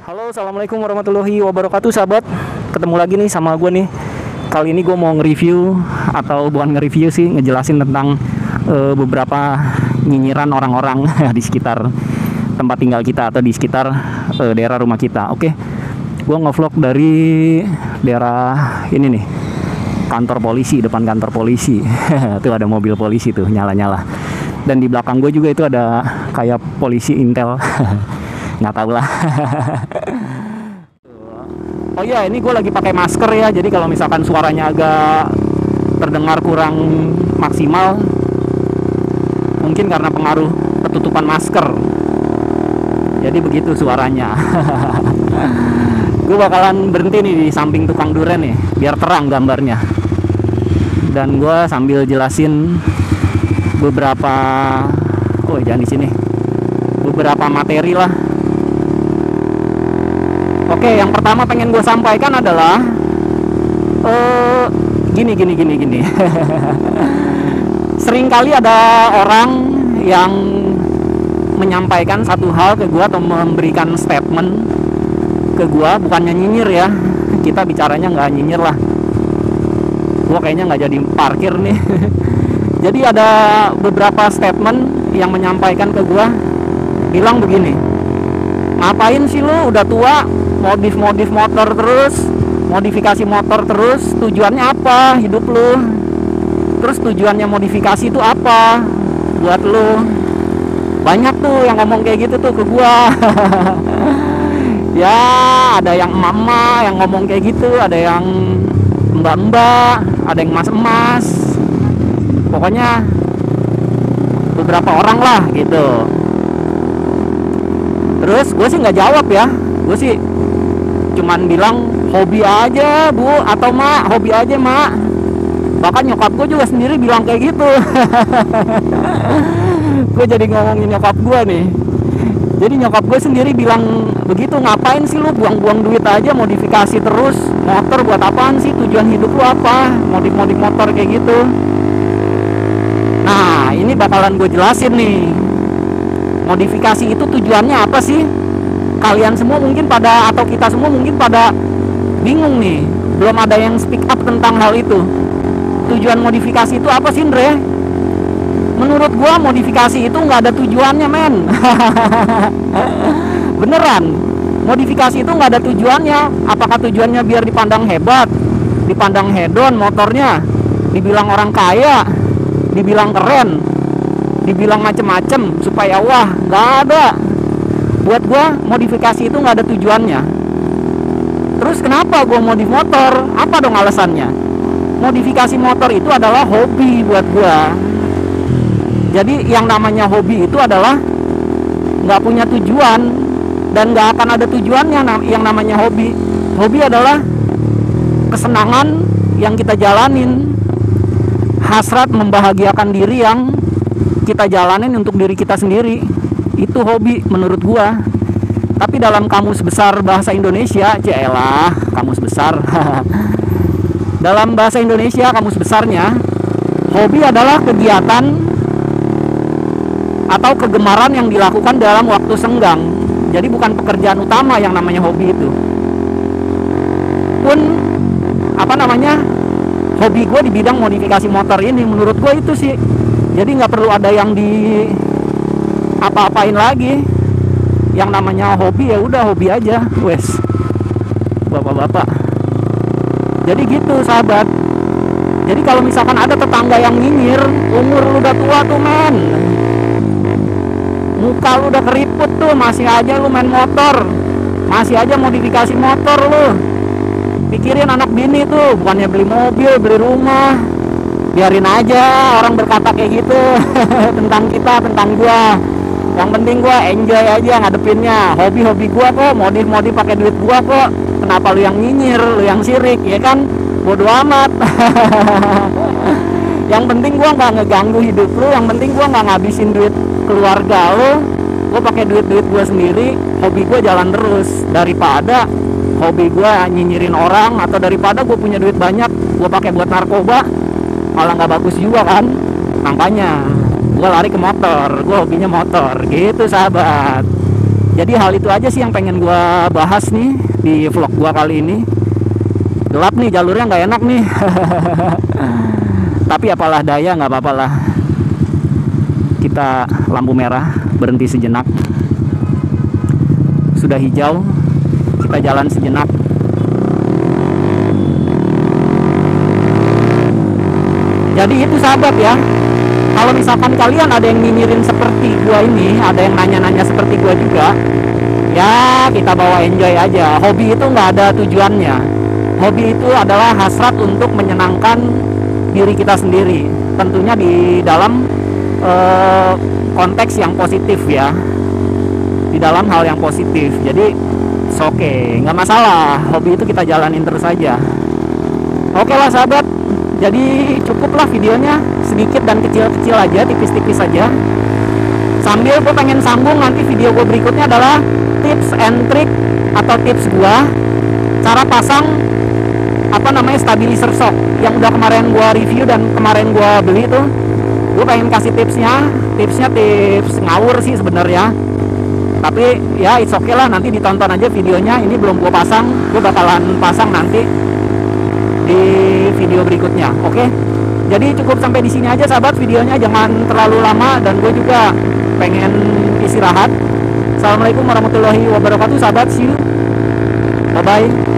Halo, assalamualaikum warahmatullahi wabarakatuh, sahabat. Ketemu lagi nih sama gue nih. Kali ini gue mau nge-review, atau bukan nge-review sih, ngejelasin tentang beberapa nyinyiran orang-orang di sekitar tempat tinggal kita atau di sekitar daerah rumah kita. Oke, gue nge-vlog dari daerah ini nih, kantor polisi, depan kantor polisi. Tuh ada mobil polisi tuh nyala-nyala. Dan di belakang gue juga itu ada kayak polisi intel. Nggak tahu lah. Oh iya, ini gue lagi pakai masker ya, jadi kalau misalkan suaranya agak terdengar kurang maksimal, mungkin karena pengaruh ketutupan masker. Jadi begitu suaranya. Gue bakalan berhenti nih di samping tukang durian nih, biar terang gambarnya. Dan gue sambil jelasin beberapa, oh jangan di sini, beberapa materi lah. Oke, yang pertama pengen gue sampaikan adalah gini. Sering kali ada orang yang menyampaikan satu hal ke gue atau memberikan statement ke gue, bukannya nyinyir ya, kita bicaranya nggak nyinyir lah. Gue kayaknya nggak jadi parkir nih. Jadi ada beberapa statement yang menyampaikan ke gue, bilang begini, ngapain sih lu udah tua modif motor terus, modifikasi motor terus, tujuannya apa hidup lu? Terus tujuannya modifikasi itu apa buat lu? Banyak tuh yang ngomong kayak gitu tuh ke gua. Ya, ada yang emak-emak yang ngomong kayak gitu, ada yang mbak-mbak, ada yang mas-emas. Pokoknya beberapa orang lah gitu. Terus gue sih nggak jawab ya, gue sih cuman bilang hobi aja bu, atau mak, hobi aja mak. Bahkan nyokap gue juga sendiri bilang kayak gitu. Gue jadi ngomongin nyokap gue nih. Jadi nyokap gue sendiri bilang begitu, ngapain sih lu buang-buang duit aja modifikasi terus motor, buat apaan sih, tujuan hidup lu apa modif-modif motor kayak gitu. Nah ini bakalan gue jelasin nih, modifikasi itu tujuannya apa sih? Kalian semua mungkin pada, atau kita semua mungkin pada bingung nih, belum ada yang speak up tentang hal itu. Tujuan modifikasi itu apa sih, Andre? Menurut gua modifikasi itu nggak ada tujuannya, men. Beneran, modifikasi itu nggak ada tujuannya. Apakah tujuannya biar dipandang hebat, dipandang hedon motornya, dibilang orang kaya, dibilang keren, dibilang macem-macem supaya wah? Nggak ada. Buat gua modifikasi itu nggak ada tujuannya. Terus kenapa gua modif motor? Apa dong alasannya? Modifikasi motor itu adalah hobi buat gua. Jadi yang namanya hobi itu adalah nggak punya tujuan dan nggak akan ada tujuannya. Yang namanya hobi, hobi adalah kesenangan yang kita jalanin, hasrat membahagiakan diri yang kita jalanin untuk diri kita sendiri. Itu hobi menurut gua. Tapi dalam kamus besar bahasa Indonesia, celah kamus besar. Dalam bahasa Indonesia kamus besarnya, hobi adalah kegiatan atau kegemaran yang dilakukan dalam waktu senggang. Jadi bukan pekerjaan utama yang namanya hobi itu. Pun hobi gua di bidang modifikasi motor ini, menurut gua itu sih. Jadi nggak perlu ada yang di apa-apain lagi. Yang namanya hobi ya udah hobi aja, wes, bapak-bapak. Jadi gitu sahabat. Jadi kalau misalkan ada tetangga yang nyinyir, umur lu udah tua tuh men, muka lu udah keriput tuh, masih aja lu main motor, masih aja modifikasi motor lu. Pikirin anak bini tuh, bukannya beli mobil, beli rumah. Biarin aja orang berkata kayak gitu tentang kita, tentang gua. Yang penting gua enjoy aja ngadepinnya. Hobi-hobi gua kok, modif-modif pakai duit gua kok. Kenapa lu yang nyinyir, lu yang sirik, ya kan? Bodo amat. Yang penting gua nggak ngeganggu hidup lu, yang penting gua nggak ngabisin duit keluarga lu. Gua pakai duit-duit gua sendiri, hobi gua jalan terus. Daripada hobi gua nyinyirin orang, atau daripada gua punya duit banyak gua pakai buat narkoba, malah nggak bagus juga kan. Makanya gue lari ke motor, gue hobinya motor gitu sahabat. Jadi hal itu aja sih yang pengen gua bahas nih di vlog gua kali ini. Gelap nih jalurnya, nggak enak nih. Tapi apalah daya, nggak apa-apa lah. Kita lampu merah, berhenti sejenak. Sudah hijau, kita jalan sejenak. Jadi itu sahabat ya, kalau misalkan kalian ada yang nyinyirin seperti gua ini, ada yang nanya-nanya seperti gua juga, ya kita bawa enjoy aja. Hobi itu nggak ada tujuannya. Hobi itu adalah hasrat untuk menyenangkan diri kita sendiri, tentunya di dalam konteks yang positif ya, di dalam hal yang positif. Jadi oke, nggak masalah, hobi itu kita jalanin terus aja. Oke lah sahabat, jadi cukuplah videonya, sedikit dan kecil-kecil aja, tipis-tipis aja. Sambil gue pengen sambung nanti video gue berikutnya adalah tips and trick atau tips gue cara pasang stabilizer shock yang udah kemarin gue review dan kemarin gue beli tuh. Gue pengen kasih tipsnya tips ngawur sih sebenarnya, tapi ya it's okay lah, nanti ditonton aja videonya. Ini belum gue pasang, gue bakalan pasang nanti di video berikutnya. Oke, jadi cukup sampai di sini aja sahabat videonya, jangan terlalu lama dan gue juga pengen istirahat. Assalamualaikum warahmatullahi wabarakatuh sahabat, see you, bye bye.